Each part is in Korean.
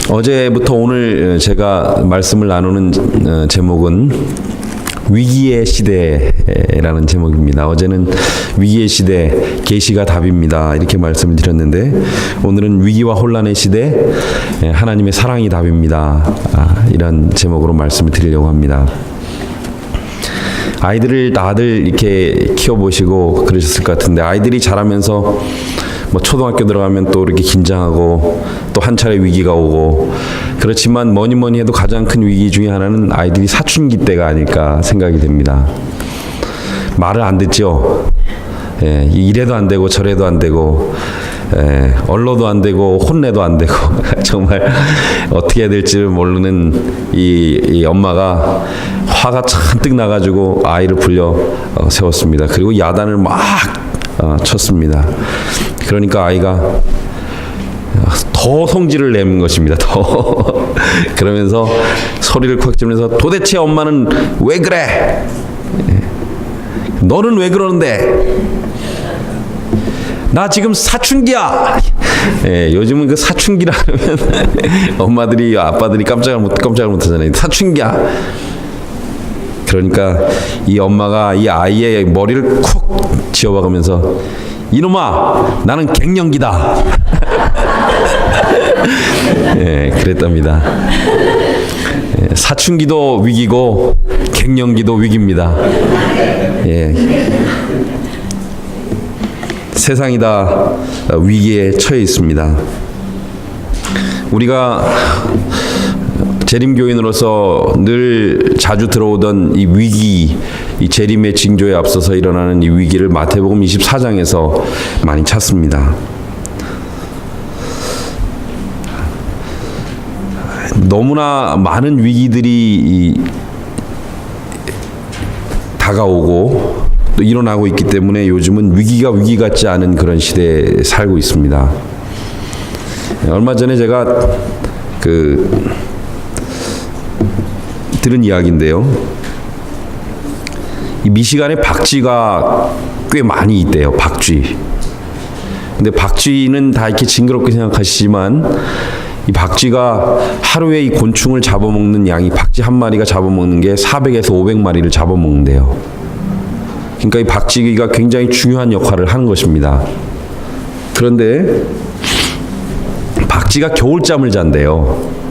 어제부터 오늘 제가 말씀을 나누는 제목은 위기의 시대라는 제목입니다. 어제는 위기의 시대, 계시가 답입니다. 이렇게 말씀을 드렸는데 오늘은 위기와 혼란의 시대, 하나님의 사랑이 답입니다. 이런 제목으로 말씀을 드리려고 합니다. 아이들을 다들 이렇게 키워보시고 그러셨을 것 같은데 아이들이 자라면서 뭐 초등학교 들어가면 또 이렇게 긴장하고 또 한 차례 위기가 오고 그렇지만 뭐니 해도 가장 큰 위기 중에 하나는 아이들이 사춘기 때가 아닐까 생각이 됩니다. 말을 안 듣죠. 이래도 안 되고 저래도 안 되고 언로도 안 되고 혼내도 안 되고 정말 어떻게 해야 될지를 모르는 이 엄마가 화가 잔뜩 나가지고 아이를 불러 세웠습니다. 그리고 야단을 막 쳤습니다. 그러니까 아이가 더 성질을 내는 것입니다. 더 그러면서 소리를 콱 지르면서 도대체 엄마는 왜 그래? 너는 왜 그러는데? 나 지금 사춘기야. 요즘은 그 사춘기라 하면 엄마들이 아빠들이 깜짝을 못하잖아요. 사춘기야. 그러니까 이 엄마가 이 아이의 머리를 쿡 쥐어박으면서 이놈아 나는 갱년기다. 그랬답니다. 사춘기도 위기고 갱년기도 위기입니다. 세상이 다 위기에 처해 있습니다. 우리가 재림교인으로서 늘 자주 들어오던 이 위기, 이 재림의 징조에 앞서서 일어나는 이 위기를 마태복음 24장에서 많이 찾습니다. 너무나 많은 위기들이 다가오고 또 일어나고 있기 때문에 요즘은 위기가 위기 같지 않은 그런 시대에 살고 있습니다. 얼마 전에 제가 들은 이야기인데요. 이 미시간에 박쥐가 꽤 많이 있대요. 박쥐. 근데 박쥐는 다 이렇게 징그럽게 생각하시지만 이 박쥐가 하루에 이 곤충을 잡아먹는 양이 박쥐 한 마리가 잡아먹는 게 400에서 500마리를 잡아먹는데요. 그러니까 이 박쥐가 굉장히 중요한 역할을 하는 것입니다. 그런데 박쥐가 겨울잠을 잔대요.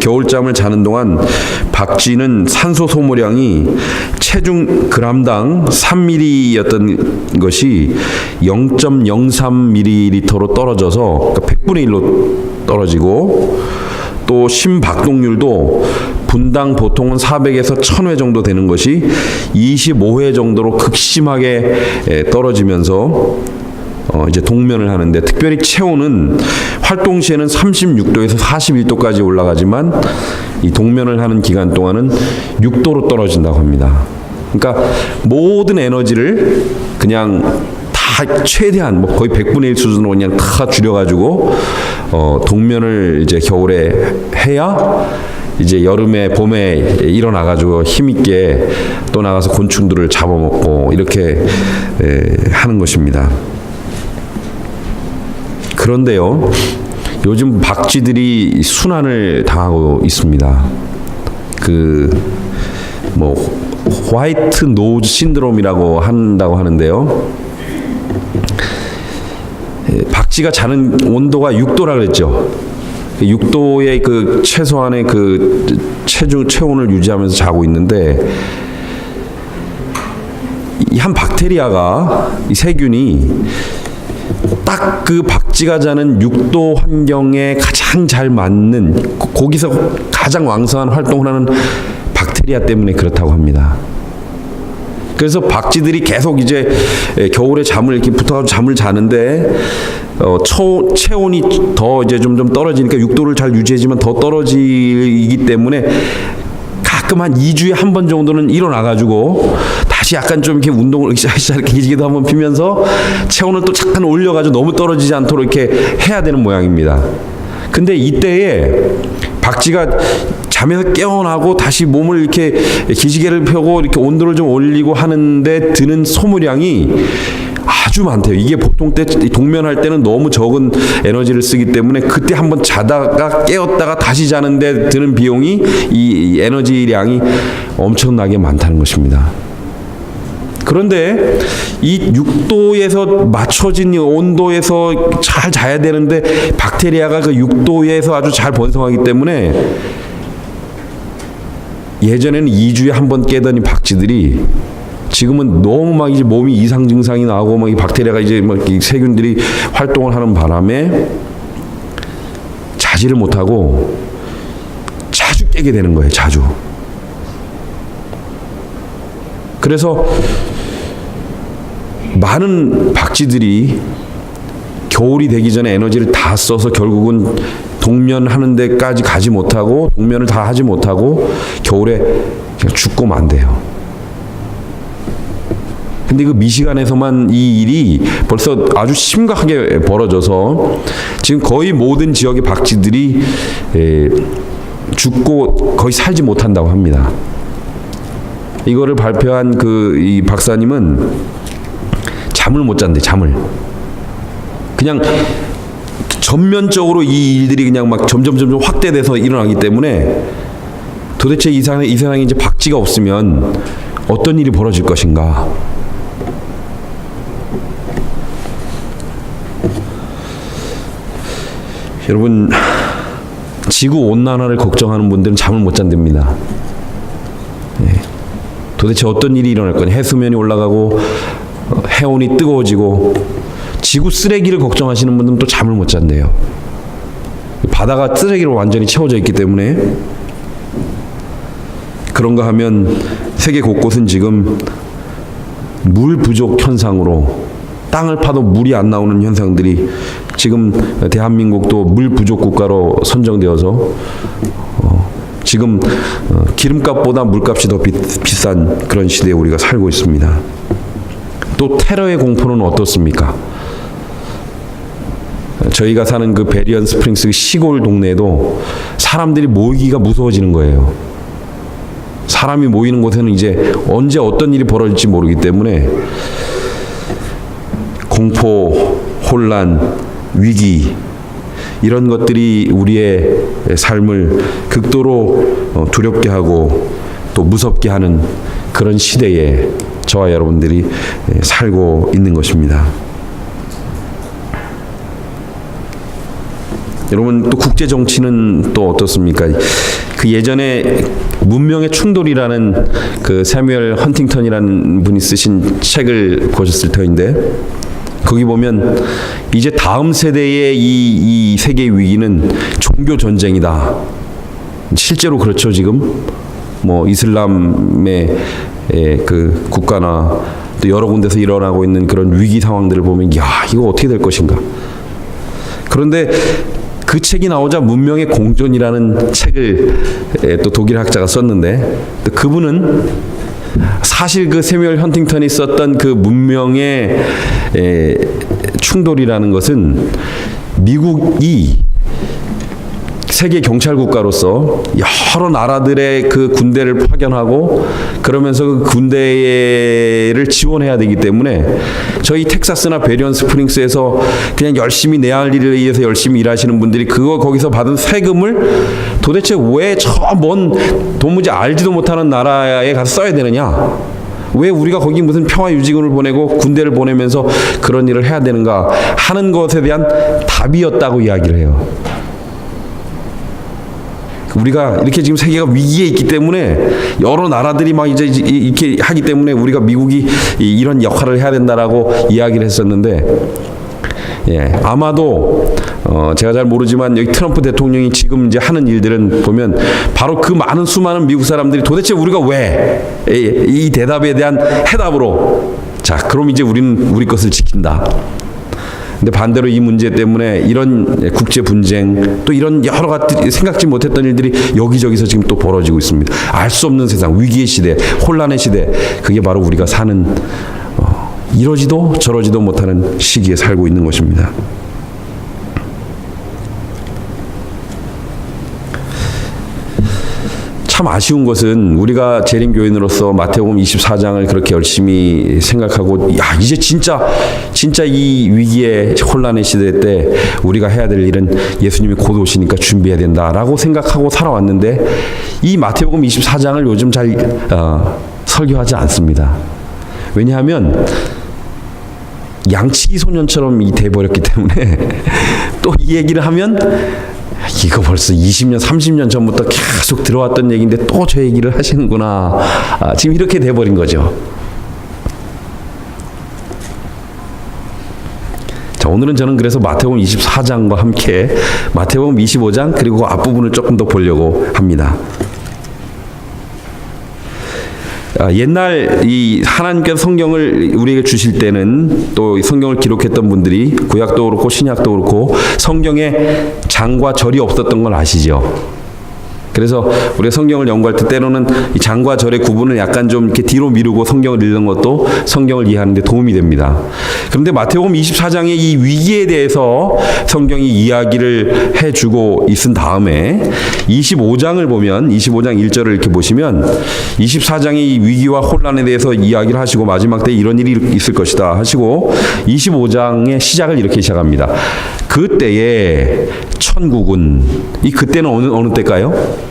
겨울잠을 자는 동안 박쥐는 산소 소모량이 체중 그람당 3ml였던 것이 0.03ml로 떨어져서 그러니까 100분의 1로 떨어지고 또 심박동률도 분당 보통은 400에서 1000회 정도 되는 것이 25회 정도로 극심하게 떨어지면서 이제 동면을 하는데 특별히 체온은 활동 시에는 36도에서 41도까지 올라가지만 이 동면을 하는 기간 동안은 6도로 떨어진다고 합니다. 그러니까 모든 에너지를 그냥 다 최대한 뭐 거의 100분의 1 수준으로 그냥 다 줄여가지고 동면을 이제 겨울에 해야 이제 여름에 봄에 일어나가지고 힘있게 또 나가서 곤충들을 잡아먹고 이렇게 하는 것입니다. 그런데요, 요즘 박쥐들이 순환을 당하고 있습니다. 화이트 노즈 신드롬이라고 한다고 하는데요. 박쥐가 자는 온도가 6도라 그랬죠. 6도의 그 최소한의 그 체온을 유지하면서 자고 있는데 이 한 박테리아가 이 세균이 딱 그 박쥐가 자는 6도 환경에 가장 잘 맞는 거기서 가장 왕성한 활동을 하는 박테리아 때문에 그렇다고 합니다. 그래서 박쥐들이 계속 이제 겨울에 잠을 이렇게 붙어가지고 잠을 자는데 체온이 더 이제 좀 떨어지니까 6도를 잘 유지하지만 더 떨어지기 때문에 가끔 한 2주에 한 번 정도는 일어나가지고 다시 약간 좀 이렇게 운동을 이렇게 기지개도 한번 피면서 체온을 또 잠깐 올려가지고 너무 떨어지지 않도록 이렇게 해야 되는 모양입니다. 근데 이때에 박쥐가 잠에서 깨어나고 다시 몸을 이렇게 기지개를 펴고 이렇게 온도를 좀 올리고 하는데 드는 소모량이 아주 많대요. 이게 보통 때 동면할 때는 너무 적은 에너지를 쓰기 때문에 그때 한번 자다가 깨었다가 다시 자는데 드는 비용이 이 에너지량이 엄청나게 많다는 것입니다. 그런데 이 6도에서 맞춰진 온도에서 잘 자야 되는데 박테리아가 그 6도에서 아주 잘 번성하기 때문에 예전에는 2주에 한 번 깨던 이 박쥐들이 지금은 너무 막 이제 몸이 이상 증상이 나고 막 이 박테리아가 이제 막 이 세균들이 활동을 하는 바람에 자지를 못하고 자주 깨게 되는 거예요. 자주. 그래서 많은 박쥐들이 겨울이 되기 전에 에너지를 다 써서 결국은 동면하는 데까지 가지 못하고 동면을 다 하지 못하고 겨울에 죽고 만대요. 근데 그 미시간에서만 이 일이 벌써 아주 심각하게 벌어져서 지금 거의 모든 지역의 박쥐들이 죽고 거의 살지 못한다고 합니다. 이거를 발표한 이 박사님은 잠을 못 잔대. 잠을. 그냥 전면적으로 이 일들이 그냥 막 점점 확대돼서 일어나기 때문에 도대체 이 세상에 이제 박쥐가 없으면 어떤 일이 벌어질 것인가? 여러분, 지구 온난화를 걱정하는 분들은 잠을 못 잔답니다. 도대체 어떤 일이 일어날 거냐? 해수면이 올라가고 해온이 뜨거워지고 지구 쓰레기를 걱정하시는 분들은 또 잠을 못 잔대요. 바다가 쓰레기로 완전히 채워져 있기 때문에 그런가 하면 세계 곳곳은 지금 물 부족 현상으로 땅을 파도 물이 안 나오는 현상들이 지금 대한민국도 물 부족 국가로 선정되어서 지금 기름값보다 물값이 더 비싼 그런 시대에 우리가 살고 있습니다. 또 테러의 공포는 어떻습니까? 저희가 사는 그 베리언 스프링스 시골 동네에도 사람들이 모이기가 무서워지는 거예요. 사람이 모이는 곳에는 이제 언제 어떤 일이 벌어질지 모르기 때문에 공포, 혼란, 위기 이런 것들이 우리의 삶을 극도로 두렵게 하고 또 무섭게 하는 그런 시대에 저와 여러분들이 살고 있는 것입니다. 여러분, 또 국제 정치는 또 어떻습니까? 그 예전에 문명의 충돌이라는 그 새뮤얼 헌팅턴이라는 분이 쓰신 책을 보셨을 터인데 거기 보면 이제 다음 세대의 이 세계 위기는 종교 전쟁이다. 실제로 그렇죠. 지금 뭐 이슬람의 그 국가나 또 여러 군데서 일어나고 있는 그런 위기 상황들을 보면 야, 이거 어떻게 될 것인가. 그런데 그 책이 나오자 문명의 공존이라는 책을 또 독일 학자가 썼는데 또 그분은 사실 그 새뮤얼 헌팅턴이 썼던 그 문명의 충돌이라는 것은 미국이 세계 경찰 국가로서 여러 나라들의 그 군대를 파견하고 그러면서 그 군대를 지원해야 되기 때문에 저희 텍사스나 베리언 스프링스에서 그냥 열심히 내 할 일을 위해서 열심히 일하시는 분들이 거기서 받은 세금을 도대체 왜 저 먼 도무지 알지도 못하는 나라에 가서 써야 되느냐? 왜 우리가 거기 무슨 평화유지군을 보내고 군대를 보내면서 그런 일을 해야 되는가 하는 것에 대한 답이었다고 이야기를 해요. 우리가 이렇게 지금 세계가 위기에 있기 때문에 여러 나라들이 막 이제 이렇게 하기 때문에 우리가 미국이 이런 역할을 해야 된다라고 이야기를 했었는데, 아마도 제가 잘 모르지만 여기 트럼프 대통령이 지금 이제 하는 일들은 보면 바로 그 많은 수많은 미국 사람들이 도대체 우리가 왜 이 대답에 대한 해답으로 자, 그럼 이제 우리는 우리 것을 지킨다. 근데 반대로 이 문제 때문에 이런 국제 분쟁 또 이런 여러 가지 생각지 못했던 일들이 여기저기서 지금 또 벌어지고 있습니다. 알 수 없는 세상, 위기의 시대, 혼란의 시대, 그게 바로 우리가 사는 이러지도 저러지도 못하는 시기에 살고 있는 것입니다. 참 아쉬운 것은 우리가 재림교인으로서 마태복음 24장을 그렇게 열심히 생각하고 이제 진짜 이 위기의 혼란의 시대 때 우리가 해야 될 일은 예수님이 곧 오시니까 준비해야 된다라고 생각하고 살아왔는데 이 마태복음 24장을 요즘 잘 설교하지 않습니다. 왜냐하면 양치기 소년처럼 돼버렸기 때문에 또 이 얘기를 하면 이거 벌써 20년, 30년 전부터 계속 들어왔던 얘기인데 또 저 얘기를 하시는구나. 지금 이렇게 돼버린 거죠. 자, 오늘은 저는 그래서 마태복음 24장과 함께 마태복음 25장 그리고 그 앞부분을 조금 더 보려고 합니다. 옛날 이 하나님께서 성경을 우리에게 주실 때는 또 성경을 기록했던 분들이 구약도 그렇고 신약도 그렇고 성경에 장과 절이 없었던 걸 아시죠? 그래서 우리가 성경을 연구할 때 때로는 이 장과 절의 구분을 약간 좀 이렇게 뒤로 미루고 성경을 읽는 것도 성경을 이해하는 데 도움이 됩니다. 그런데 마태복음 24장의 이 위기에 대해서 성경이 이야기를 해주고 있은 다음에 25장을 보면 25장 1절을 이렇게 보시면 24장의 이 위기와 혼란에 대해서 이야기를 하시고 마지막 때 이런 일이 있을 것이다 하시고 25장의 시작을 이렇게 시작합니다. 그때에 천국은 이 그때는 어느 때일까요?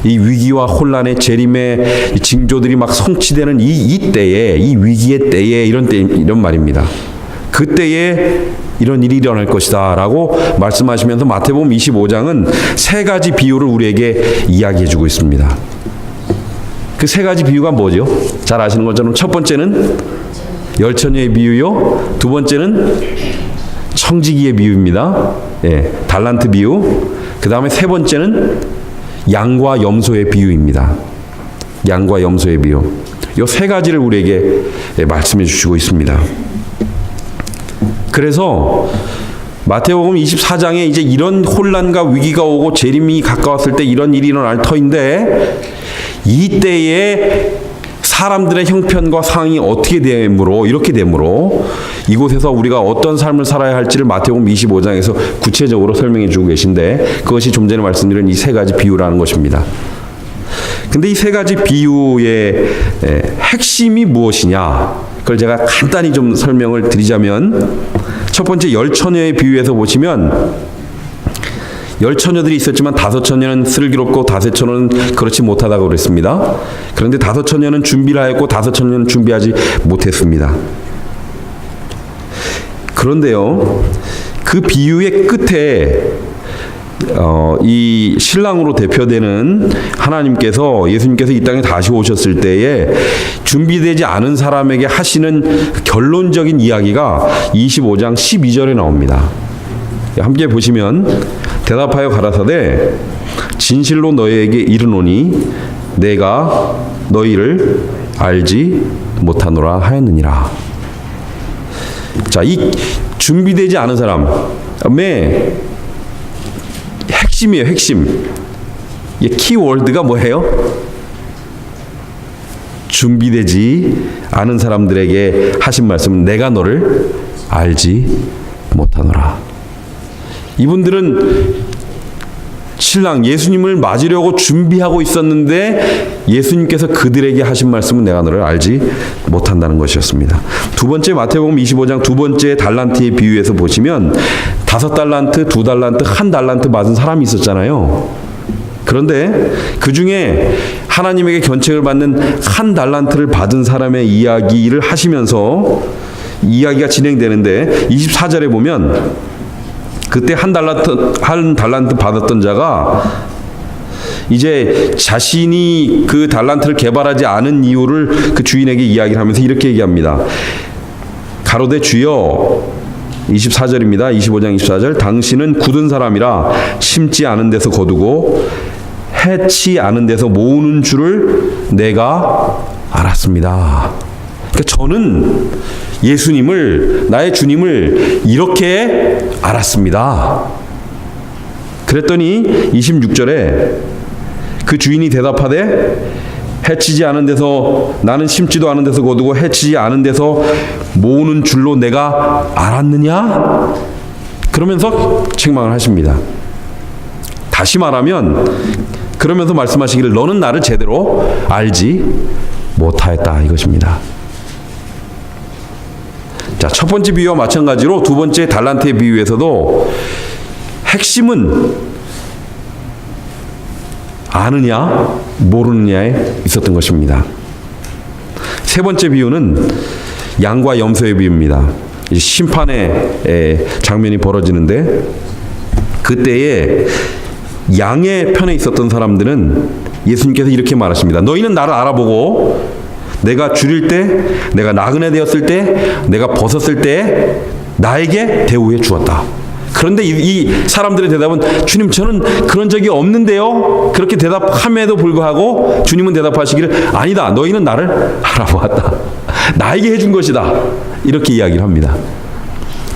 이 위기와 혼란의 재림의 징조들이 막 성취되는 이 때에 이 위기의 때에 이런 말입니다. 그때에 이런 일이 일어날 것이다라고 말씀하시면서 마태복음 25장은 세 가지 비유를 우리에게 이야기해주고 있습니다. 그 세 가지 비유가 뭐죠? 잘 아시는 것처럼 첫 번째는 열처녀의 비유요. 두 번째는 청지기의 비유입니다. 달란트 비유. 그 다음에 세 번째는 양과 염소의 비유입니다. 양과 염소의 비유. 이 세 가지를 우리에게 말씀해 주시고 있습니다. 그래서 마태복음 24장에 이제 이런 혼란과 위기가 오고 재림이 가까웠을 때 이런 일이 일어날 터인데 이때에 사람들의 형편과 상황이 이렇게 되므로 이곳에서 우리가 어떤 삶을 살아야 할지를 마태복음 25장에서 구체적으로 설명해 주고 계신데 그것이 좀 전에 말씀드린 이 세 가지 비유라는 것입니다. 근데 이 세 가지 비유의 핵심이 무엇이냐? 그걸 제가 간단히 좀 설명을 드리자면 첫 번째 열처녀의 비유에서 보시면 열 처녀들이 있었지만 다섯 처녀는 슬기롭고 다섯 처녀는 그렇지 못하다고 그랬습니다. 그런데 다섯 처녀는 준비를 하였고 다섯 처녀는 준비하지 못했습니다. 그런데요, 그 비유의 끝에 이 신랑으로 대표되는 하나님께서 예수님께서 이 땅에 다시 오셨을 때에 준비되지 않은 사람에게 하시는 결론적인 이야기가 25장 12절에 나옵니다. 함께 보시면 대답하여 가라사대 진실로 너희에게 이르노니 내가 너희를 알지 못하노라 하였느니라. 자, 이 준비되지 않은 사람의 핵심이에요. 핵심. 이 키워드가 뭐예요? 준비되지 않은 사람들에게 하신 말씀은 내가 너를 알지 못하노라. 이분들은 신랑 예수님을 맞으려고 준비하고 있었는데 예수님께서 그들에게 하신 말씀은 내가 너를 알지 못한다는 것이었습니다. 두 번째 마태복음 25장 두 번째 달란트의 비유에서 보시면 5달란트, 2달란트, 1달란트 받은 사람이 있었잖아요. 그런데 그 중에 하나님에게 견책을 받는 1달란트를 받은 사람의 이야기를 하시면서 이야기가 진행되는데 24절에 보면 그때 한 달란트 받았던 자가 이제 자신이 그 달란트를 개발하지 않은 이유를 그 주인에게 이야기를 하면서 이렇게 얘기합니다. 가로되 주여 24절입니다. 25장 24절 당신은 굳은 사람이라 심지 않은 데서 거두고 해치 않은 데서 모으는 줄을 내가 알았습니다. 그러니까 저는 예수님을 나의 주님을 이렇게 알았습니다. 그랬더니 26절에 그 주인이 대답하되 해치지 않은 데서 나는 심지도 않은 데서 거두고 해치지 않은 데서 모으는 줄로 내가 알았느냐? 그러면서 책망을 하십니다. 다시 말하면 그러면서 말씀하시기를 너는 나를 제대로 알지 못하였다 이것입니다. 자, 첫 번째 비유와 마찬가지로 두 번째 달란트의 비유에서도 핵심은 아느냐 모르느냐에 있었던 것입니다. 세 번째 비유는 양과 염소의 비유입니다. 심판의 장면이 벌어지는데 그때에 양의 편에 있었던 사람들은 예수님께서 이렇게 말하십니다. 너희는 나를 알아보고 내가 줄일 때, 내가 나그네 되었을 때, 내가 벗었을 때 나에게 대우해 주었다. 그런데 이 사람들의 대답은 주님 저는 그런 적이 없는데요. 그렇게 대답함에도 불구하고 주님은 대답하시기를 아니다. 너희는 나를 알아보았다. 나에게 해준 것이다. 이렇게 이야기를 합니다.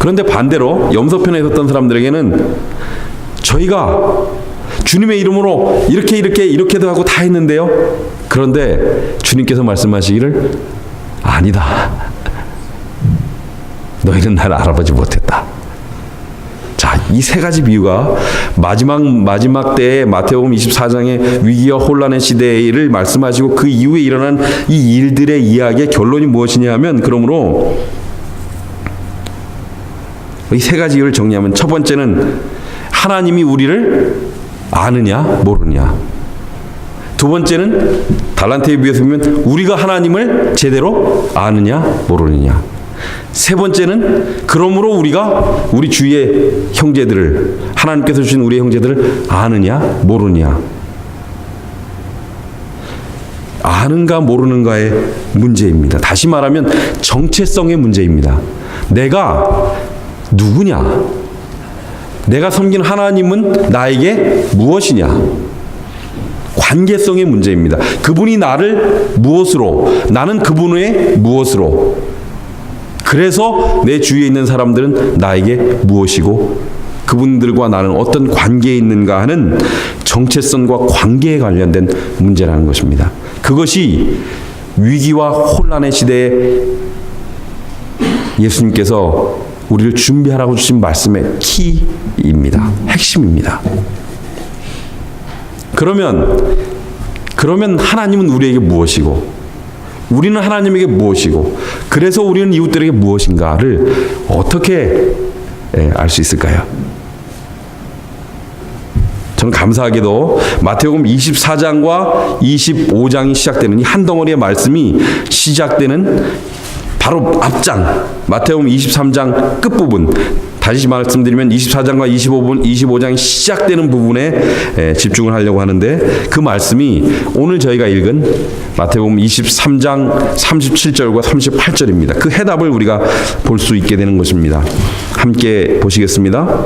그런데 반대로 염소편에 있었던 사람들에게는 저희가 주님의 이름으로 이렇게도 하고 다 했는데요. 그런데 주님께서 말씀하시기를 아니다. 너희는 나를 알아보지 못했다. 자, 이 세 가지 비유가 마지막 때에 마태복음 24장의 위기와 혼란의 시대를 말씀하시고 그 이후에 일어난 이 일들의 이야기의 결론이 무엇이냐 하면 그러므로 이 세 가지 이유를 정리하면 첫 번째는 하나님이 우리를 아느냐 모르느냐. 두 번째는 달란트의 비유에서 보면 우리가 하나님을 제대로 아느냐 모르느냐. 세 번째는 그러므로 우리가 우리 주위의 형제들을 하나님께서 주신 우리의 형제들을 아느냐 모르느냐. 아는가 모르는가의 문제입니다. 다시 말하면 정체성의 문제입니다. 내가 누구냐? 내가 섬긴 하나님은 나에게 무엇이냐? 관계성의 문제입니다. 그분이 나를 무엇으로, 나는 그분의 무엇으로. 그래서 내 주위에 있는 사람들은 나에게 무엇이고 그분들과 나는 어떤 관계에 있는가 하는 정체성과 관계에 관련된 문제라는 것입니다. 그것이 위기와 혼란의 시대에 예수님께서 우리를 준비하라고 주신 말씀의 키입니다. 핵심입니다. 그러면 하나님은 우리에게 무엇이고 우리는 하나님에게 무엇이고 그래서 우리는 이웃들에게 무엇인가를 어떻게 알 수 있을까요? 저는 감사하게도 마태복음 24장과 25장이 시작되는 이 한 덩어리의 말씀이 시작되는 바로 앞장 마태복음 23장 끝부분, 다시 말씀드리면 24장과 25장이 시작되는 부분에 집중을 하려고 하는데 그 말씀이 오늘 저희가 읽은 마태복음 23장 37절과 38절입니다. 그 해답을 우리가 볼 수 있게 되는 것입니다. 함께 보시겠습니다.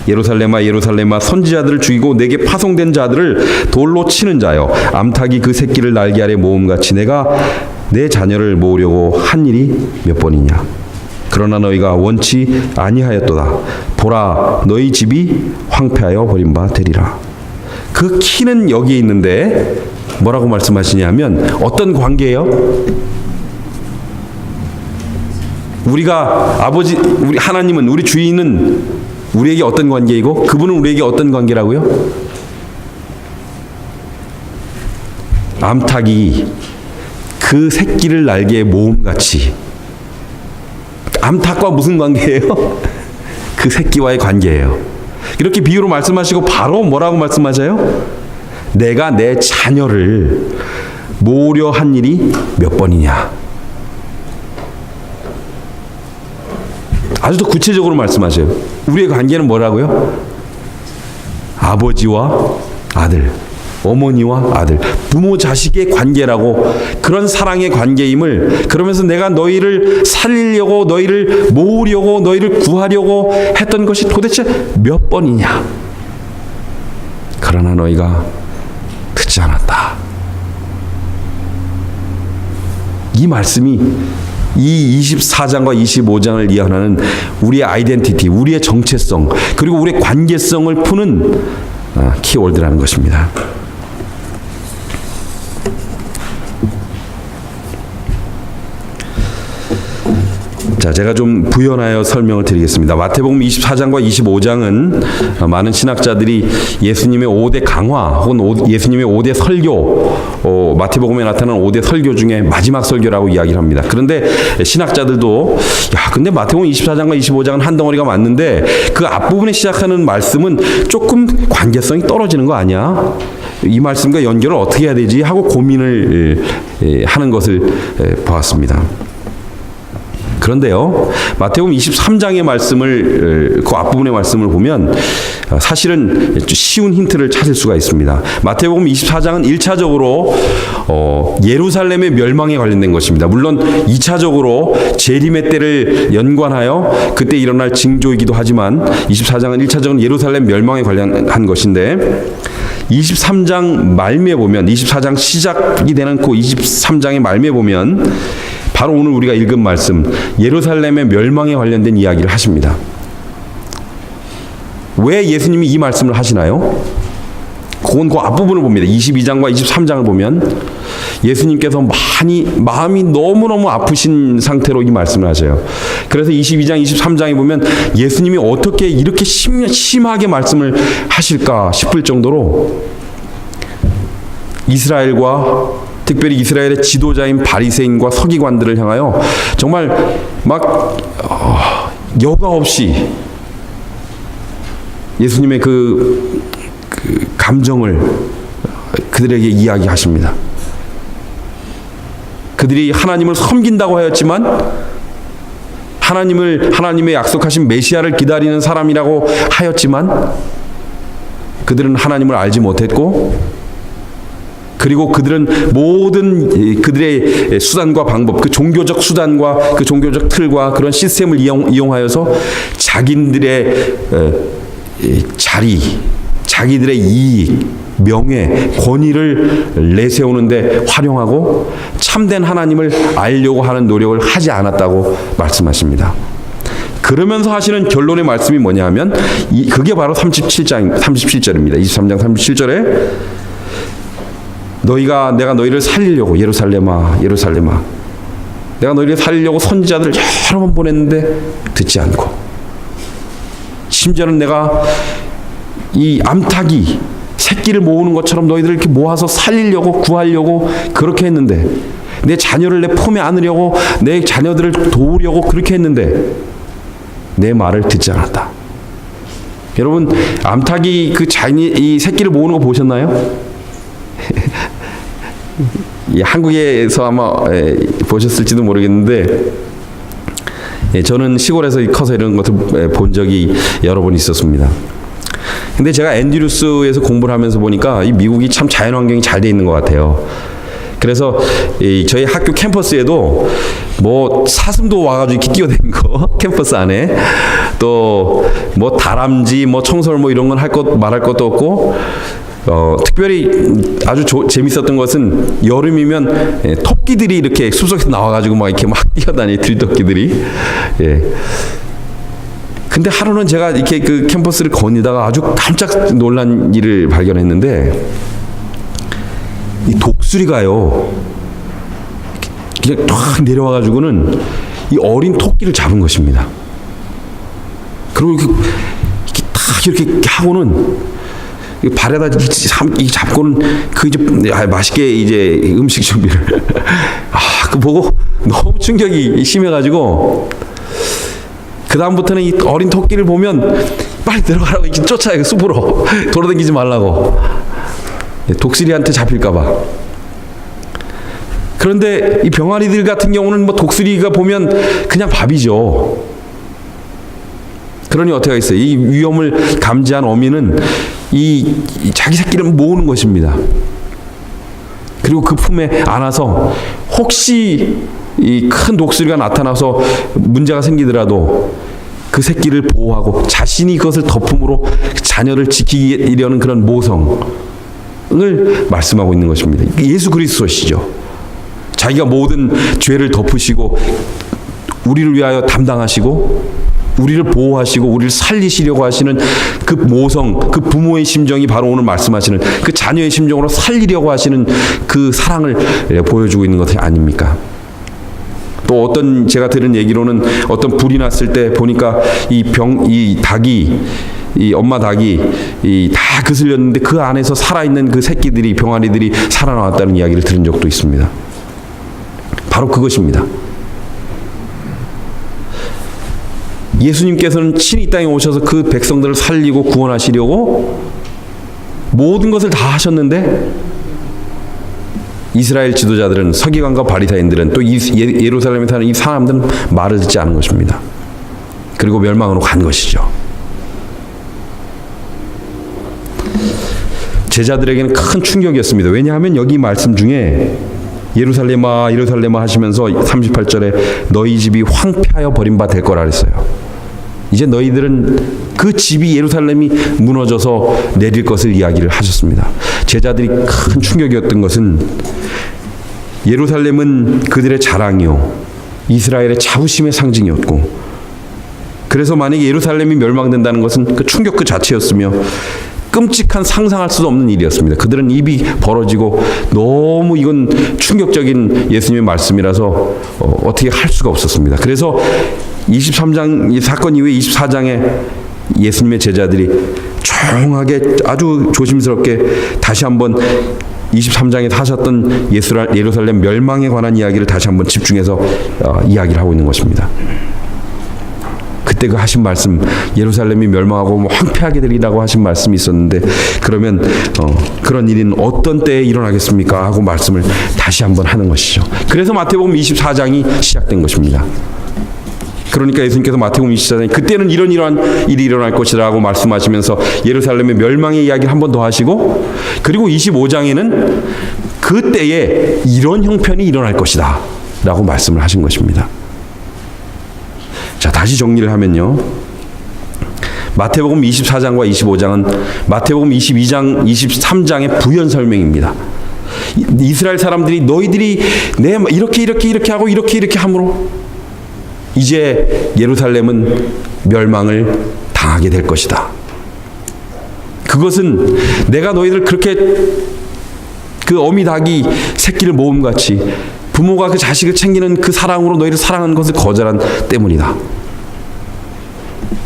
예루살렘아 예루살렘아 선지자들을 죽이고 내게 파송된 자들을 돌로 치는 자여 암탉이 그 새끼를 날개 아래 모음같이 내가 내 자녀를 모으려고 한 일이 몇 번이냐. 그러나 너희가 원치 아니하였도다. 보라 너희 집이 황폐하여 버림바 되리라. 그 키는 여기에 있는데 뭐라고 말씀하시냐면 어떤 관계예요? 우리가 우리 하나님은 우리 주인은 우리에게 어떤 관계이고 그분은 우리에게 어떤 관계라고요? 암탉이 그 새끼를 날개에 모음같이. 암탉과 무슨 관계예요? 그 새끼와의 관계예요. 이렇게 비유로 말씀하시고 바로 뭐라고 말씀하셔요? 내가 내 자녀를 모으려 한 일이 몇 번이냐. 아주 더 구체적으로 말씀하셔요. 우리의 관계는 뭐라고요? 아버지와 아들, 어머니와 아들, 부모 자식의 관계라고, 그런 사랑의 관계임을, 그러면서 내가 너희를 살리려고, 너희를 모으려고, 너희를 구하려고 했던 것이 도대체 몇 번이냐. 그러나 너희가 듣지 않았다. 이 말씀이 이 24장과 25장을 이해하는 우리의 아이덴티티, 우리의 정체성, 그리고 우리의 관계성을 푸는 키워드라는 것입니다. 자, 제가 좀 부연하여 설명을 드리겠습니다. 마태복음 24장과 25장은 많은 신학자들이 예수님의 5대 강화 혹은 예수님의 5대 설교, 마태복음에 나타나는 5대 설교 중에 마지막 설교라고 이야기를 합니다. 그런데 신학자들도 근데 마태복음 24장과 25장은 한 덩어리가 맞는데 그 앞부분에 시작하는 말씀은 조금 관계성이 떨어지는 거 아니야? 이 말씀과 연결을 어떻게 해야 되지? 하고 고민을 하는 것을 보았습니다. 그런데요, 마태복음 23장의 말씀을, 그 앞부분의 말씀을 보면 사실은 쉬운 힌트를 찾을 수가 있습니다. 마태복음 24장은 1차적으로 예루살렘의 멸망에 관련된 것입니다. 물론 2차적으로 재림의 때를 연관하여 그때 일어날 징조이기도 하지만 24장은 1차적으로 예루살렘 멸망에 관련한 것인데 23장 말미에 보면 24장 시작이 되는 그 23장의 말미에 보면 바로 오늘 우리가 읽은 말씀 예루살렘의 멸망에 관련된 이야기를 하십니다. 왜 예수님이 이 말씀을 하시나요? 그건 그 앞부분을 봅니다. 22장과 23장을 보면 예수님께서 마음이 너무너무 아프신 상태로 이 말씀을 하셔요. 그래서 22장, 23장에 보면 예수님이 어떻게 이렇게 심하게 말씀을 하실까 싶을 정도로 이스라엘과 특별히 이스라엘의 지도자인 바리새인과 서기관들을 향하여 정말 막 여과 없이 예수님의 그 감정을 그들에게 이야기하십니다. 그들이 하나님을 섬긴다고 하였지만 하나님의 약속하신 메시아를 기다리는 사람이라고 하였지만 그들은 하나님을 알지 못했고 그리고 그들은 모든 그들의 수단과 방법, 그 종교적 수단과 그 종교적 틀과 그런 시스템을 이용하여서 자기들의 자리, 자기들의 이익, 명예, 권위를 내세우는데 활용하고 참된 하나님을 알려고 하는 노력을 하지 않았다고 말씀하십니다. 그러면서 하시는 결론의 말씀이 뭐냐 하면 그게 바로 37절입니다. 23장 37절에 내가 너희를 살리려고 예루살렘아 내가 너희를 살리려고 선지자들을 여러 번 보냈는데 듣지 않고 심지어는 내가 이 암탉이 새끼를 모으는 것처럼 너희들을 이렇게 모아서 살리려고 구하려고 그렇게 했는데 내 자녀를 내 품에 안으려고 내 자녀들을 도우려고 그렇게 했는데 내 말을 듣지 않았다. 여러분 암탉이 이 새끼를 모으는 거 보셨나요? 한국에서 아마 보셨을지도 모르겠는데 저는 시골에서 커서 이런 것을 본 적이 여러 번 있었습니다. 근데 제가 앤드루스에서 공부를 하면서 보니까 이 미국이 참 자연환경이 잘 돼 있는 것 같아요. 그래서 저희 학교 캠퍼스에도 뭐 사슴도 와가지고 이렇게 뛰어다니는 거 캠퍼스 안에 또 뭐 다람쥐 뭐 청설 뭐 이런 건 말할 것도 없고 특별히 아주 재밌었던 것은 여름이면 토끼들이 이렇게 숲속에서 나와가지고 막 이렇게 막 뛰어다니 들토끼들이. 근데 하루는 제가 이렇게 그 캠퍼스를 거니다가 아주 깜짝 놀란 일을 발견했는데 이 독수리가요 그냥 쫙 내려와가지고는 이 어린 토끼를 잡은 것입니다. 그리고 이렇게 딱 이렇게 하고는 발에다 잡고는 이제 맛있게 이제 음식 준비를 그 보고 너무 충격이 심해가지고 그 다음부터는 이 어린 토끼를 보면 빨리 들어가라고 이렇게 쫓아요. 숲으로 돌아다니지 말라고 독수리한테 잡힐까봐. 그런데 이 병아리들 같은 경우는 뭐 독수리가 보면 그냥 밥이죠. 그러니 어떻게 하겠어요? 이 위험을 감지한 어미는 이 자기 새끼를 모으는 것입니다. 그리고 그 품에 안아서 혹시 이 큰 독수리가 나타나서 문제가 생기더라도 그 새끼를 보호하고 자신이 그것을 덮음으로 자녀를 지키려는 그런 모성을 말씀하고 있는 것입니다. 예수 그리스도시죠. 자기가 모든 죄를 덮으시고 우리를 위하여 담당하시고 우리를 보호하시고 우리를 살리시려고 하시는 그 모성, 그 부모의 심정이 바로 오늘 말씀하시는 그 자녀의 심정으로 살리려고 하시는 그 사랑을 보여주고 있는 것이 아닙니까? 또 어떤 제가 들은 얘기로는 어떤 불이 났을 때 보니까 이 닭이 이 엄마 닭이 다 그슬렸는데 그 안에서 살아있는 그 새끼들이 병아리들이 살아나왔다는 이야기를 들은 적도 있습니다. 바로 그것입니다. 예수님께서는 친히 이 땅에 오셔서 그 백성들을 살리고 구원하시려고 모든 것을 다 하셨는데 이스라엘 지도자들은, 서기관과 바리사인들은, 또 예루살렘에 사는 이 사람들은 말을 듣지 않은 것입니다. 그리고 멸망으로 간 것이죠. 제자들에게는 큰 충격이었습니다. 왜냐하면 여기 말씀 중에 예루살렘아 예루살렘아 하시면서 38절에 너희 집이 황폐하여 버림바 될 거라 그랬어요. 이제 너희들은 그 집이 예루살렘이 무너져서 내릴 것을 이야기를 하셨습니다. 제자들이 큰 충격이었던 것은 예루살렘은 그들의 자랑이요 이스라엘의 자부심의 상징이었고, 그래서 만약에 예루살렘이 멸망된다는 것은 그 충격 그 자체였으며 끔찍한 상상할 수도 없는 일이었습니다. 그들은 입이 벌어지고 너무 이건 충격적인 예수님의 말씀이라서 어떻게 할 수가 없었습니다. 그래서 23장 이 사건 이후에 24장에 예수님의 제자들이 조용하게 아주 조심스럽게 다시 한번 23장에 하셨던 예루살렘 멸망에 관한 이야기를 다시 한번 집중해서 이야기를 하고 있는 것입니다. 그때 그 하신 말씀, 예루살렘이 멸망하고 뭐 황폐하게 되리라고 하신 말씀이 있었는데, 그러면 그런 일은 어떤 때에 일어나겠습니까? 하고 말씀을 다시 한번 하는 것이죠. 그래서 마태복음 24장이 시작된 것입니다. 그러니까 예수님께서 마태복음 24장에 그때는 이러한 일이 일어날 것이다 하고 말씀하시면서 예루살렘의 멸망의 이야기를 한 번 더 하시고, 그리고 25장에는 그때에 이런 형편이 일어날 것이다 라고 말씀을 하신 것입니다. 자, 다시 정리를 하면요, 마태복음 24장과 25장은 마태복음 22장, 23장의 부연 설명입니다. 이스라엘 사람들이 너희들이 이렇게 하고 이렇게 함으로 이제 예루살렘은 멸망을 당하게 될 것이다. 그것은 내가 너희들 그렇게 그 어미 닭이 새끼를 모음같이 부모가 그 자식을 챙기는 그 사랑으로 너희를 사랑하는 것을 거절한 때문이다.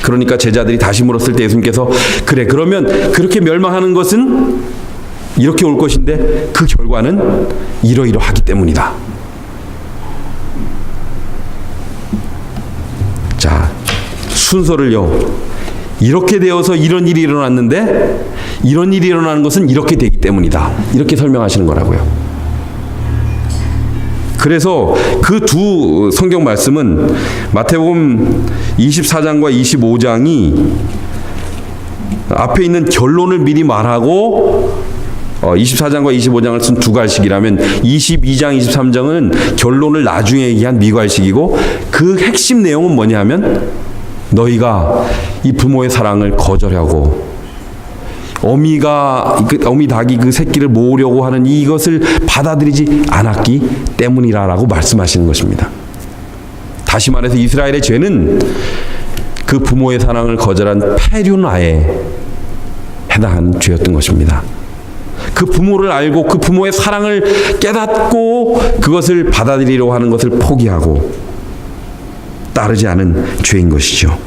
그러니까 제자들이 다시 물었을 때 예수님께서 그래, 그러면 그렇게 멸망하는 것은 이렇게 올 것인데 그 결과는 이러이러하기 때문이다. 자, 순서를요, 이렇게 되어서 이런 일이 일어났는데 이런 일이 일어나는 것은 이렇게 되기 때문이다, 이렇게 설명하시는 거라고요. 그래서 그 두 성경 말씀은 마태복음 24장과 25장이 앞에 있는 결론을 미리 말하고 24장과 25장을 쓴 두 갈식이라면 22장, 23장은 결론을 나중에 얘기한 미갈식이고, 그 핵심 내용은 뭐냐 하면 너희가 이 부모의 사랑을 거절하고 어미 닭이 그 새끼를 모으려고 하는 이것을 받아들이지 않았기 때문이라고 말씀하시는 것입니다. 다시 말해서 이스라엘의 죄는 그 부모의 사랑을 거절한 폐륜아에 해당하는 죄였던 것입니다. 그 부모를 알고 그 부모의 사랑을 깨닫고 그것을 받아들이려고 하는 것을 포기하고 따르지 않은 죄인 것이죠.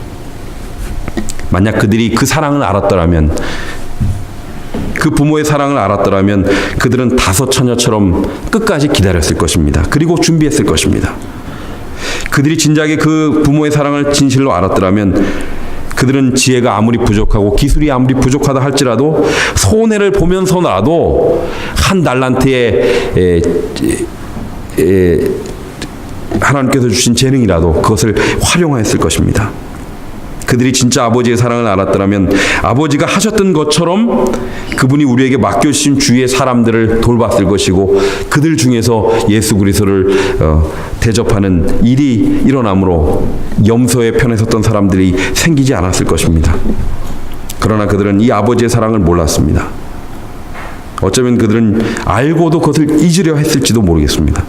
만약 그들이 그 사랑을 알았더라면, 그 부모의 사랑을 알았더라면 그들은 다섯 처녀처럼 끝까지 기다렸을 것입니다. 그리고 준비했을 것입니다. 그들이 진작에 그 부모의 사랑을 진실로 알았더라면 그들은 지혜가 아무리 부족하고 기술이 아무리 부족하다 할지라도 손해를 보면서라도 한 달란트에 하나님께서 주신 재능이라도 그것을 활용하였을 것입니다. 그들이 진짜 아버지의 사랑을 알았더라면 아버지가 하셨던 것처럼 그분이 우리에게 맡겨주신 주위의 사람들을 돌봤을 것이고, 그들 중에서 예수 그리스도를 대접하는 일이 일어나므로 염소의 편에 섰던 사람들이 생기지 않았을 것입니다. 그러나 그들은 이 아버지의 사랑을 몰랐습니다. 어쩌면 그들은 알고도 그것을 잊으려 했을지도 모르겠습니다.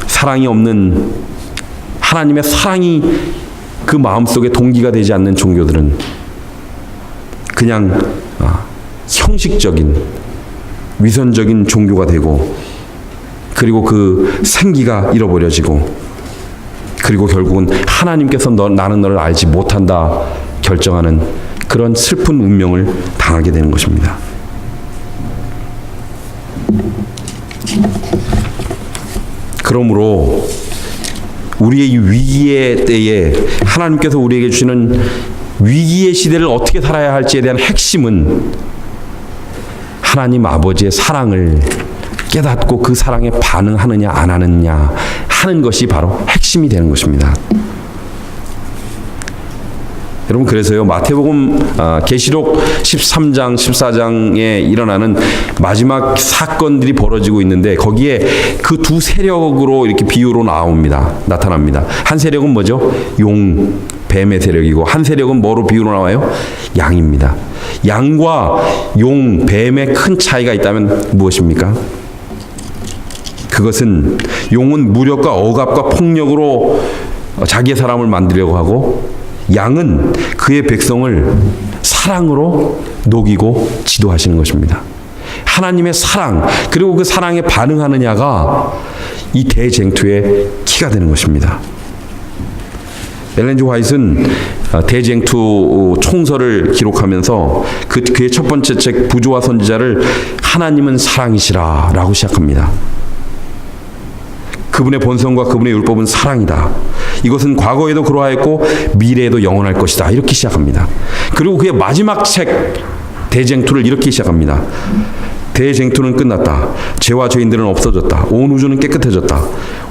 사랑이 없는, 하나님의 사랑이 그 마음속에 동기가 되지 않는 종교들은 그냥 형식적인, 위선적인 종교가 되고, 그리고 그 생기가 잃어버려지고, 그리고 결국은 하나님께서 나는 너를 알지 못한다 결정하는 그런 슬픈 운명을 당하게 되는 것입니다. 그러므로 우리의 위기의 때에 하나님께서 우리에게 주시는 위기의 시대를 어떻게 살아야 할지에 대한 핵심은 하나님 아버지의 사랑을 깨닫고 그 사랑에 반응하느냐 안 하느냐 하는 것이 바로 핵심이 되는 것입니다. 여러분, 그래서요, 마태복음 계시록 13장 14장에 일어나는 마지막 사건들이 벌어지고 있는데 거기에 그 두 세력으로 이렇게 비유로 나타납니다. 한 세력은 뭐죠? 용, 뱀의 세력이고, 한 세력은 뭐로 비유로 나와요? 양입니다. 양과 용, 뱀의 큰 차이가 있다면 무엇입니까? 그것은 용은 무력과 억압과 폭력으로 자기의 사람을 만들려고 하고, 양은 그의 백성을 사랑으로 녹이고 지도하시는 것입니다. 하나님의 사랑, 그리고 그 사랑에 반응하느냐가 이 대쟁투의 키가 되는 것입니다. 엘렌 G 화이트는 대쟁투 총서를 기록하면서 그의 첫 번째 책 부조와 선지자를 하나님은 사랑이시라 라고 시작합니다. 그분의 본성과 그분의 율법은 사랑이다. 이것은 과거에도 그러하였고 미래에도 영원할 것이다. 이렇게 시작합니다. 그리고 그의 마지막 책 대쟁투를 이렇게 시작합니다. 대쟁투는 끝났다. 죄와 죄인들은 없어졌다. 온 우주는 깨끗해졌다.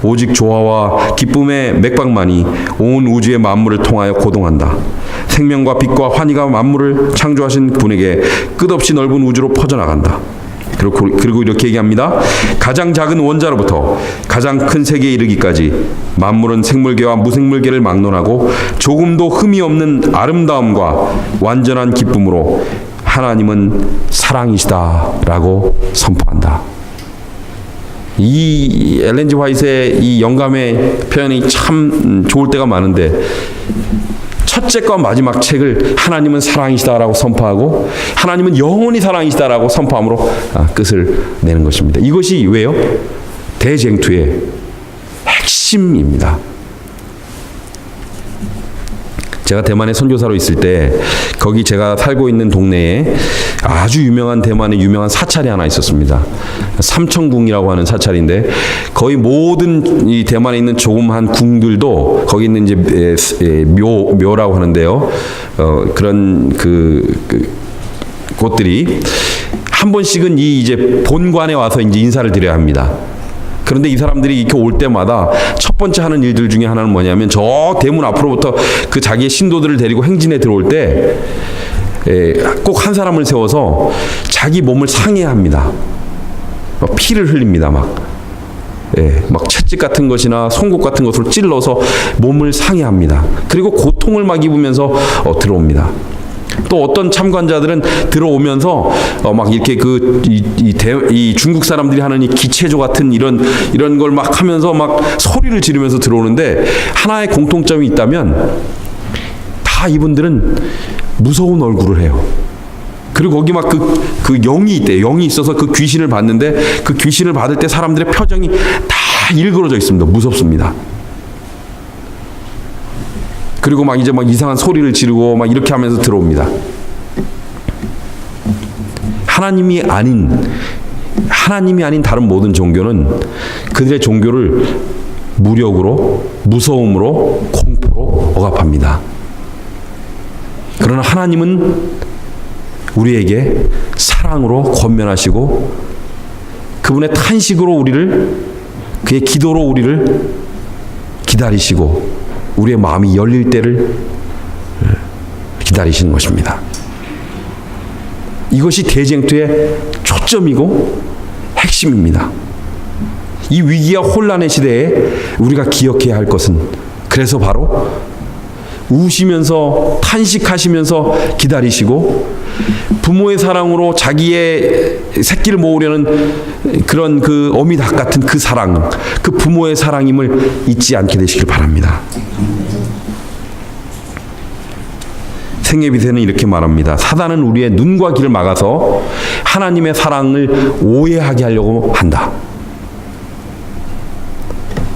오직 조화와 기쁨의 맥박만이 온 우주의 만물을 통하여 고동한다. 생명과 빛과 환희가 만물을 창조하신 분에게 끝없이 넓은 우주로 퍼져나간다. 그리고 이렇게 얘기합니다. 가장 작은 원자로부터 가장 큰 세계에 이르기까지 만물은 생물계와 무생물계를 막론하고 조금도 흠이 없는 아름다움과 완전한 기쁨으로 하나님은 사랑이시다라고 선포한다. 이 엘렌 G 화이트의 이 영감의 표현이 참 좋을 때가 많은데, 첫째과 마지막 책을 하나님은 사랑이시다라고 선포하고 하나님은 영원히 사랑이시다라고 선포함으로 끝을 내는 것입니다. 이것이 왜요? 대쟁투의 핵심입니다. 제가 대만에 선교사로 있을 때 거기 제가 살고 있는 동네에 아주 유명한 대만의 유명한 사찰이 하나 있었습니다. 삼청궁이라고 하는 사찰인데 거의 모든 이 대만에 있는 조그마한 궁들도 거기 있는 이제 묘라고 하는데요. 그런 곳들이 한 번씩은 이 이제 본관에 와서 이제 인사를 드려야 합니다. 그런데 이 사람들이 이렇게 올 때마다 첫 번째 하는 일들 중에 하나는 뭐냐면 저 대문 앞으로부터 그 자기의 신도들을 데리고 행진에 들어올 때 꼭 한 사람을 세워서 자기 몸을 상해야 합니다. 막 피를 흘립니다. 막 채찍 같은 것이나 송곳 같은 것으로 찔러서 몸을 상해합니다. 그리고 고통을 막 입으면서 들어옵니다. 또 어떤 참관자들은 들어오면서 막 이렇게 이 중국 사람들이 하는 이 기체조 같은 이런 걸 막 하면서 막 소리를 지르면서 들어오는데, 하나의 공통점이 있다면 다 이분들은 무서운 얼굴을 해요. 그리고 거기 막 그 영이 있대요. 영이 있어서 그 귀신을 봤는데 그 귀신을 받을 때 사람들의 표정이 다 일그러져 있습니다. 무섭습니다. 그리고 막 이제 막 이상한 소리를 지르고 막 이렇게 하면서 들어옵니다. 하나님이 아닌 다른 모든 종교는 그들의 종교를 무력으로, 무서움으로, 공포로 억압합니다. 그러나 하나님은 우리에게 사랑으로 권면하시고 그분의 탄식으로 그의 기도로 우리를 기다리시고 우리의 마음이 열릴 때를 기다리시는 것입니다. 이것이 대쟁투의 초점이고 핵심입니다. 이 위기와 혼란의 시대에 우리가 기억해야 할 것은, 그래서 바로 우시면서 탄식하시면서 기다리시고 부모의 사랑으로 자기의 새끼를 모으려는 그런 그 어미닭 같은 그 사랑, 그 부모의 사랑임을 잊지 않게 되시길 바랍니다. 생애비세는 이렇게 말합니다. 사단은 우리의 눈과 귀를 막아서 하나님의 사랑을 오해하게 하려고 한다.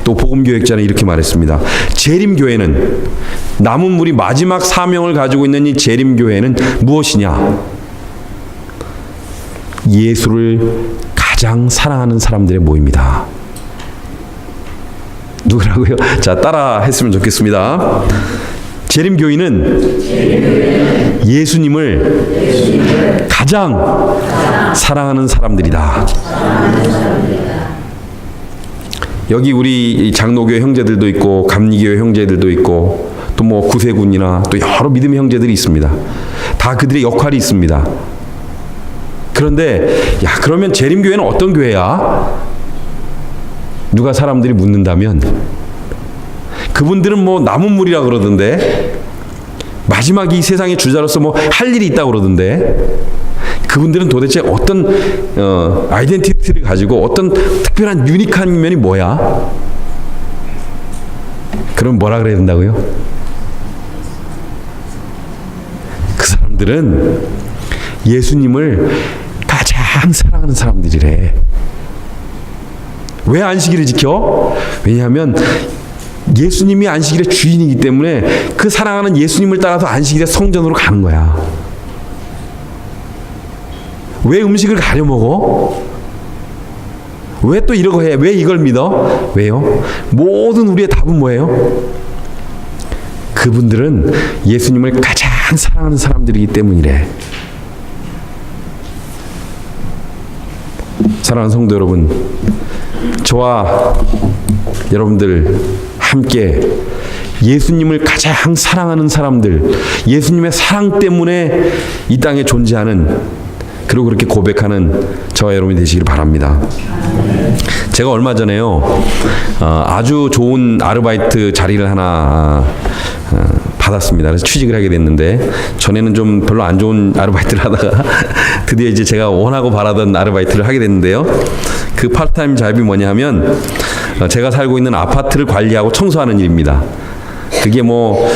또 복음교역자는 이렇게 말했습니다. 재림교회는, 남은 무리 마지막 사명을 가지고 있는 이 재림교회는 무엇이냐? 예수를 가장 사랑하는 사람들의 모임이다. 누구라고요? 자, 따라 했으면 좋겠습니다. 재림교인은 예수님을 가장 사랑하는 사람들이다. 여기 우리 장로교회 형제들도 있고 감리교회 형제들도 있고 또 뭐 구세군이나 또 여러 믿음의 형제들이 있습니다. 다 그들의 역할이 있습니다. 그런데 야, 그러면 재림교회는 어떤 교회야? 누가 사람들이 묻는다면 그분들은 뭐 남은 물이라 그러던데, 마지막 이 세상의 주자로서 뭐 할 일이 있다고 그러던데, 그분들은 도대체 어떤 아이덴티티를 가지고 어떤 특별한 유니크한 면이 뭐야? 그럼 뭐라 그래야 된다고요? 그 사람들은 예수님을 가장 사랑하는 사람들이래. 왜 안식일을 지켜? 왜냐하면 예수님이 안식일의 주인이기 때문에 그 사랑하는 예수님을 따라서 안식일의 성전으로 가는 거야. 왜 음식을 가려 먹어? 왜 또 이러고 해? 왜 이걸 믿어? 왜요? 모든 우리의 답은 뭐예요? 그분들은 예수님을 가장 사랑하는 사람들이기 때문이래. 사랑하는 성도 여러분, 저와 여러분들 함께 예수님을 가장 사랑하는 사람들, 예수님의 사랑 때문에 이 땅에 존재하는, 그리고 그렇게 고백하는 저와 여러분이 되시길 바랍니다. 제가 얼마 전에요, 아주 좋은 아르바이트 자리를 하나 받았습니다. 그래서 취직을 하게 됐는데, 전에는 좀 별로 안 좋은 아르바이트를 하다가 드디어 이제 제가 원하고 바라던 아르바이트를 하게 됐는데요. 그 파트타임 잡이 뭐냐 하면 제가 살고 있는 아파트를 관리하고 청소하는 일입니다. 그게 뭐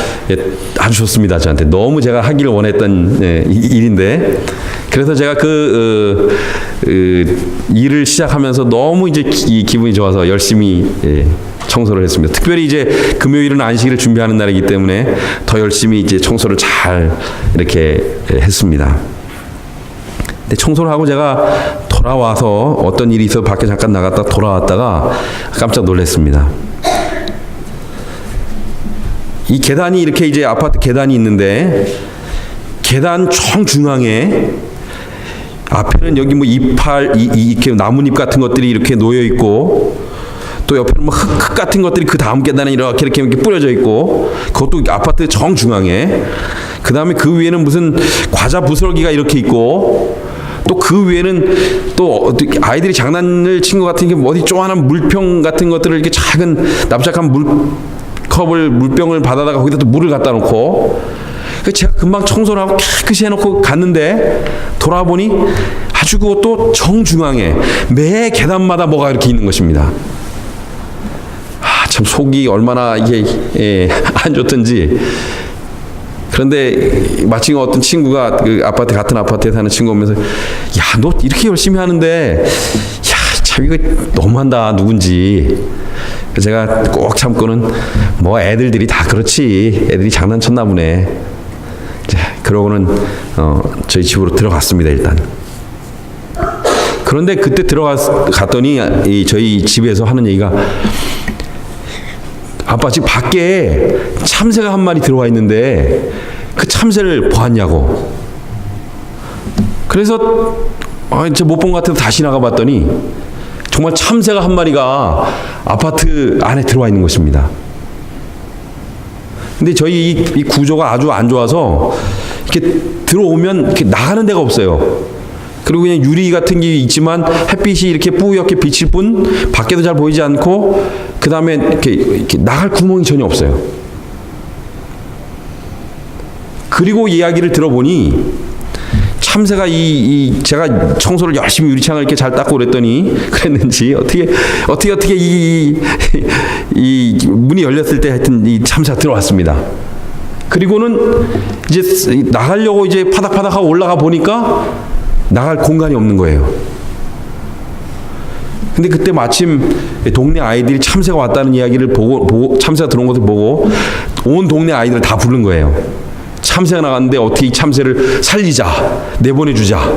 아주 좋습니다. 저한테 너무 제가 하기를 원했던 일인데, 그래서 제가 그 일을 시작하면서 너무 이제 기분이 좋아서 열심히 청소를 했습니다. 특별히 이제 금요일은 안식일을 준비하는 날이기 때문에 더 열심히 이제 청소를 잘 이렇게 했습니다. 근데 청소를 하고 제가 돌아와서 어떤 일이 있어서 밖에 잠깐 나갔다 돌아왔다가 깜짝 놀랐습니다. 이 계단이 이렇게 이제 아파트 계단이 있는데, 계단 정중앙에 앞에는 여기 뭐 이렇게 나뭇잎 같은 것들이 이렇게 놓여 있고, 또 옆에는 뭐 흙 같은 것들이 그 다음 계단에 이렇게 뿌려져 있고, 그것도 아파트 정중앙에, 그 다음에 그 위에는 무슨 과자 부스러기가 이렇게 있고, 또 그 위에는 또 아이들이 장난을 친 것 같은 게 어디 조그마한 물병 같은 것들을 이렇게 작은 납작한 물병을 받아다가 거기다 또 물을 갖다 놓고, 제가 금방 청소를 하고 깨끗이 해놓고 갔는데 돌아보니 아주 그것도 정중앙에 매 계단마다 뭐가 이렇게 있는 것입니다. 참 속이 얼마나 이게 안 좋던지. 그런데 마침 어떤 친구가 그 아파트, 같은 아파트에 사는 친구 오면서, 야, 너 이렇게 열심히 하는데, 야, 참 이거 너무한다, 누군지. 제가 꼭 참고는, 뭐 애들이 다 그렇지, 애들이 장난쳤나 보네. 자, 그러고는 저희 집으로 들어갔습니다. 일단. 그런데 그때 들어갔더니 저희 집에서 하는 얘기가, 아빠 지금 밖에 참새가 한 마리 들어와 있는데 그 참새를 보았냐고. 그래서 저 못 본 것 같아서 다시 나가봤더니 정말 참새가 한 마리가 아파트 안에 들어와 있는 것입니다. 근데 저희 이 구조가 아주 안 좋아서 이렇게 들어오면 이렇게 나가는 데가 없어요. 그리고 그냥 유리 같은 게 있지만 햇빛이 이렇게 뿌옇게 비칠 뿐 밖에도 잘 보이지 않고, 그 다음에 이렇게 나갈 구멍이 전혀 없어요. 그리고 이야기를 들어보니 참새가 제가 청소를 열심히 유리창을 이렇게 잘 닦고 그랬는지 어떻게 이 문이 열렸을 때 하여튼 이 참새가 들어왔습니다. 그리고는 이제 나가려고 이제 파닥파닥하고 올라가 보니까 나갈 공간이 없는 거예요. 근데 그때 마침 동네 아이들이 참새가 왔다는 이야기를 보고 참새가 들어온 것을 보고 온 동네 아이들을 다 부른 거예요. 참새가 나갔는데 어떻게 이 참새를 살리자, 내보내주자.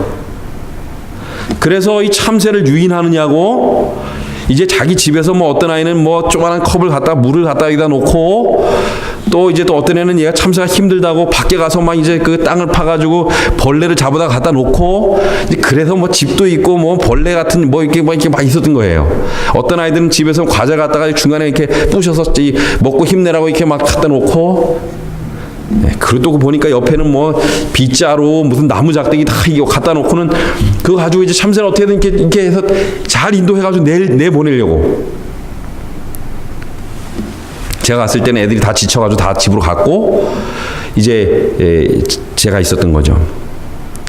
그래서 이 참새를 유인하느냐고 이제 자기 집에서 뭐 어떤 아이는 뭐 조그만한 컵을 갖다 물을 갖다 여기다 놓고 또 이제 또 어떤 애는 얘가 참새가 힘들다고 밖에 가서 막 이제 그 땅을 파가지고 벌레를 잡아다 갖다 놓고 이제 그래서 뭐 집도 있고 뭐 벌레 같은 뭐 이렇게 막 있었던 거예요. 어떤 아이들은 집에서 과자 갖다가 중간에 이렇게 부셔서 먹고 힘내라고 이렇게 막 갖다 놓고 그러고 보니까 옆에는 뭐 빗자루 무슨 나무 작대기 다 이거 갖다 놓고는 그거 가지고 이제 참새를 어떻게든 이렇게 해서 잘 인도해가지고 내보내려고. 제가 갔을 때는 애들이 다 지쳐가지고 다 집으로 갔고 이제 제가 있었던 거죠.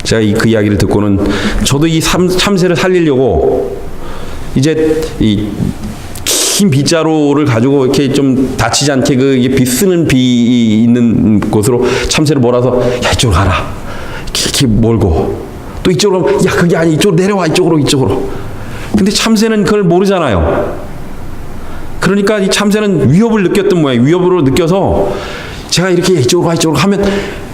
제가 그 이야기를 듣고는 저도 이 참새를 살리려고 이제 이 긴 빗자루를 가지고 이렇게 좀 다치지 않게 그 빗 쓰는 비 있는 곳으로 참새를 몰아서 야 이쪽으로 가라 이렇게 몰고 또 이쪽으로 가면 야 그게 아니 이쪽으로 내려와 이쪽으로. 근데 참새는 그걸 모르잖아요. 그러니까 이 참새는 위협을 느꼈던 모양이에요. 위협으로 느껴서 제가 이렇게 이쪽으로 하면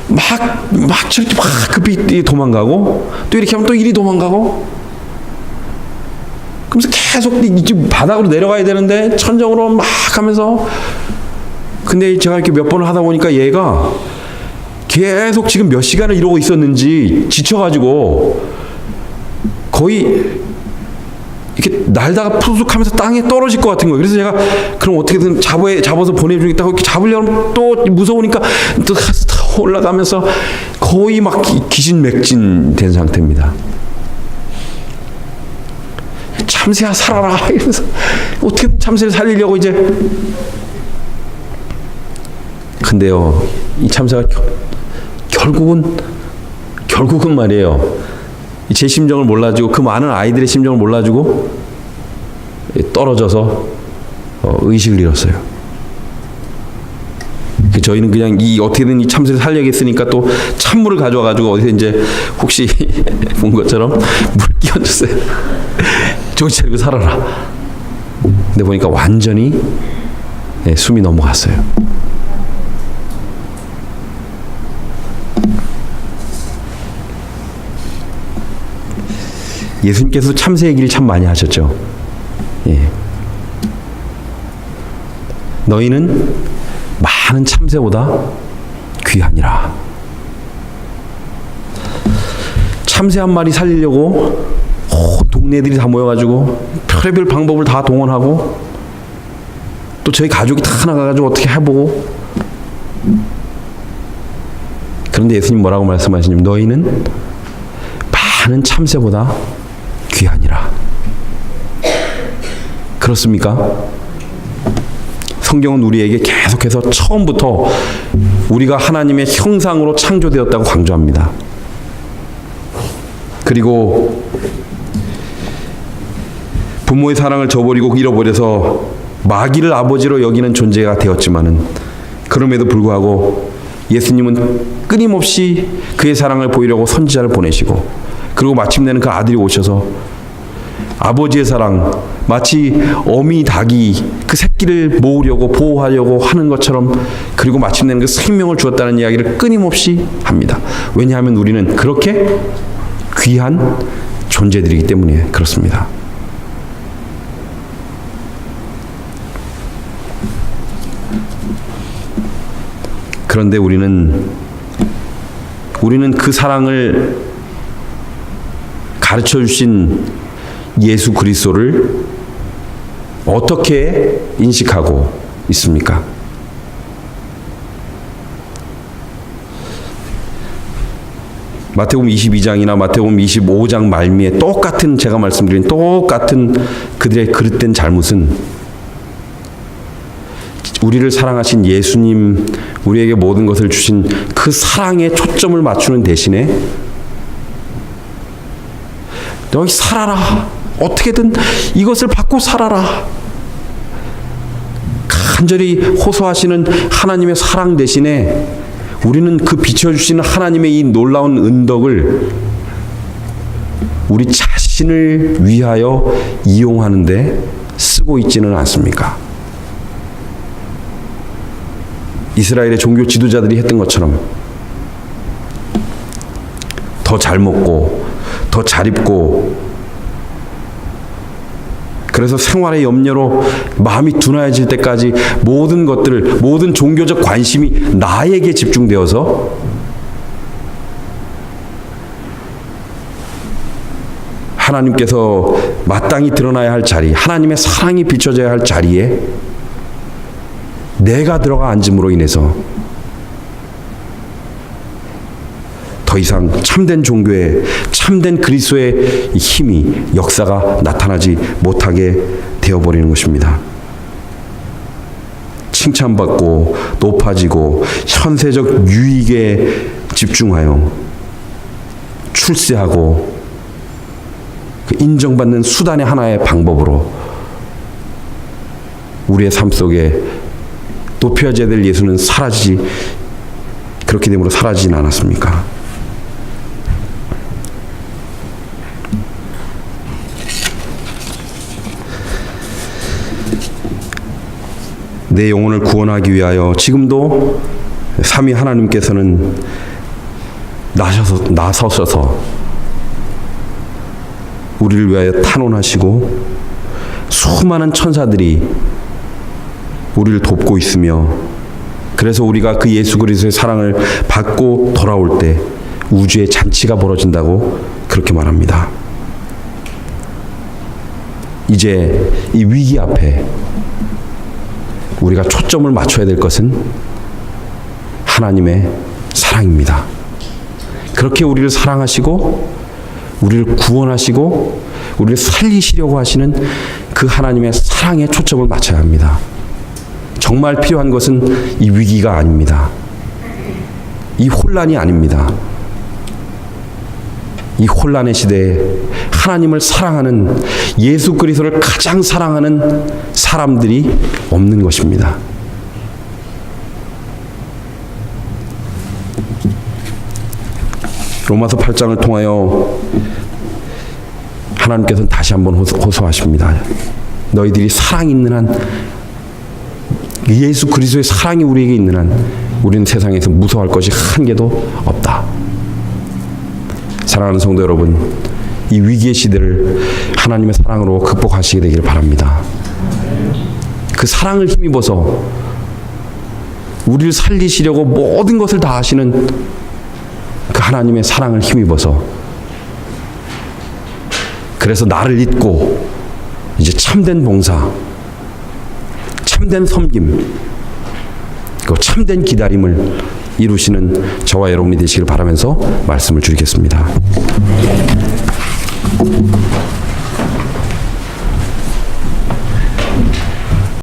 막 저렇게 막 급히 도망가고 또 이렇게 하면 또 이리 도망가고 그러면서 계속 이쪽 바닥으로 내려가야 되는데 천정으로 막 하면서 근데 제가 이렇게 몇 번을 하다 보니까 얘가 계속 지금 몇 시간을 이러고 있었는지 지쳐가지고 거의 이렇게 날다가 푸숙 하면서 땅에 떨어질 것 같은 거예요. 그래서 제가 그럼 어떻게든 잡아서 보내주겠다고 이렇게 잡으려면 또 무서우니까 또 올라가면서 거의 막 기진맥진 된 상태입니다. 참새야 살아라 이러면서 어떻게든 참새를 살리려고 이제 근데요 이 참새가 결국은 말이에요 제 심정을 몰라주고 그 많은 아이들의 심정을 몰라주고 떨어져서 의식을 잃었어요. 저희는 그냥 어떻게든 이 참새를 살려야겠으니까 또 찬물을 가져와가지고 어디서 이제 혹시 본 것처럼 물 끼얹었어요. 정신 차리고 살아라. 근데 보니까 완전히 숨이 넘어갔어요. 예수님께서 참새 얘기를 참 많이 하셨죠. 예. 너희는 많은 참새보다 귀하니라. 참새 한 마리 살리려고 동네들이 다 모여가지고 별의별 방법을 다 동원하고 또 저희 가족이 다 나가가지고 어떻게 해보고 그런데 예수님 뭐라고 말씀하시냐면 너희는 많은 참새보다 귀하니라. 그렇습니까? 성경은 우리에게 계속해서 처음부터 우리가 하나님의 형상으로 창조되었다고 강조합니다. 그리고 부모의 사랑을 저버리고 잃어버려서 마귀를 아버지로 여기는 존재가 되었지만은 그럼에도 불구하고 예수님은 끊임없이 그의 사랑을 보이려고 선지자를 보내시고 그리고 마침내는 그 아들이 오셔서 아버지의 사랑 마치 어미 닭이 그 새끼를 모으려고 보호하려고 하는 것처럼 그리고 마침내는 그 생명을 주었다는 이야기를 끊임없이 합니다. 왜냐하면 우리는 그렇게 귀한 존재들이기 때문에 그렇습니다. 그런데 우리는 그 사랑을 가르쳐 주신 예수 그리스도를 어떻게 인식하고 있습니까? 마태복음 22장이나 마태복음 25장 말미에 똑같은 제가 말씀드린 똑같은 그들의 그릇된 잘못은 우리를 사랑하신 예수님, 우리에게 모든 것을 주신 그 사랑에 초점을 맞추는 대신에 너희 살아라. 어떻게든 이것을 받고 살아라. 간절히 호소하시는 하나님의 사랑 대신에 우리는 그 비춰주시는 하나님의 이 놀라운 은덕을 우리 자신을 위하여 이용하는데 쓰고 있지는 않습니까? 이스라엘의 종교 지도자들이 했던 것처럼 더 잘 먹고 더 잘 입고, 그래서 생활의 염려로 마음이 둔해질 때까지 모든 것들을, 모든 종교적 관심이 나에게 집중되어서 하나님께서 마땅히 드러나야 할 자리, 하나님의 사랑이 비춰져야 할 자리에 내가 들어가 앉음으로 인해서 더 이상 참된 종교의, 참된 그리스도의 힘이, 역사가 나타나지 못하게 되어버리는 것입니다. 칭찬받고 높아지고 현세적 유익에 집중하여 출세하고 그 인정받는 수단의 하나의 방법으로 우리의 삶 속에 높여져야 될 예수는 그렇게 됨으로 사라지진 않았습니까? 내 영혼을 구원하기 위하여 지금도 삼위 하나님께서는 나서셔서 우리를 위하여 탄원하시고 수많은 천사들이 우리를 돕고 있으며, 그래서 우리가 그 예수 그리스도의 사랑을 받고 돌아올 때 우주의 잔치가 벌어진다고 그렇게 말합니다. 이제 이 위기 앞에 우리가 초점을 맞춰야 될 것은 하나님의 사랑입니다. 그렇게 우리를 사랑하시고 우리를 구원하시고 우리를 살리시려고 하시는 그 하나님의 사랑에 초점을 맞춰야 합니다. 정말 필요한 것은 이 위기가 아닙니다. 이 혼란이 아닙니다. 이 혼란의 시대에 하나님을 사랑하는, 예수 그리스도를 가장 사랑하는 사람들이 없는 것입니다. 로마서 8장을 통하여 하나님께서는 다시 한번 호소하십니다. 너희들이 사랑이 있는 한, 예수 그리스도의 사랑이 우리에게 있는 한 우리는 세상에서 무서워할 것이 한 개도 없다. 사랑하는 성도 여러분, 이 위기의 시대를 하나님의 사랑으로 극복하시게 되기를 바랍니다. 그 사랑을 힘입어서 우리를 살리시려고 모든 것을 다 하시는 그 하나님의 사랑을 힘입어서, 그래서 나를 잊고 이제 참된 봉사, 참된 섬김, 그 참된 기다림을 이루시는 저와 여러분이 되시길 바라면서 말씀을 줄이겠습니다.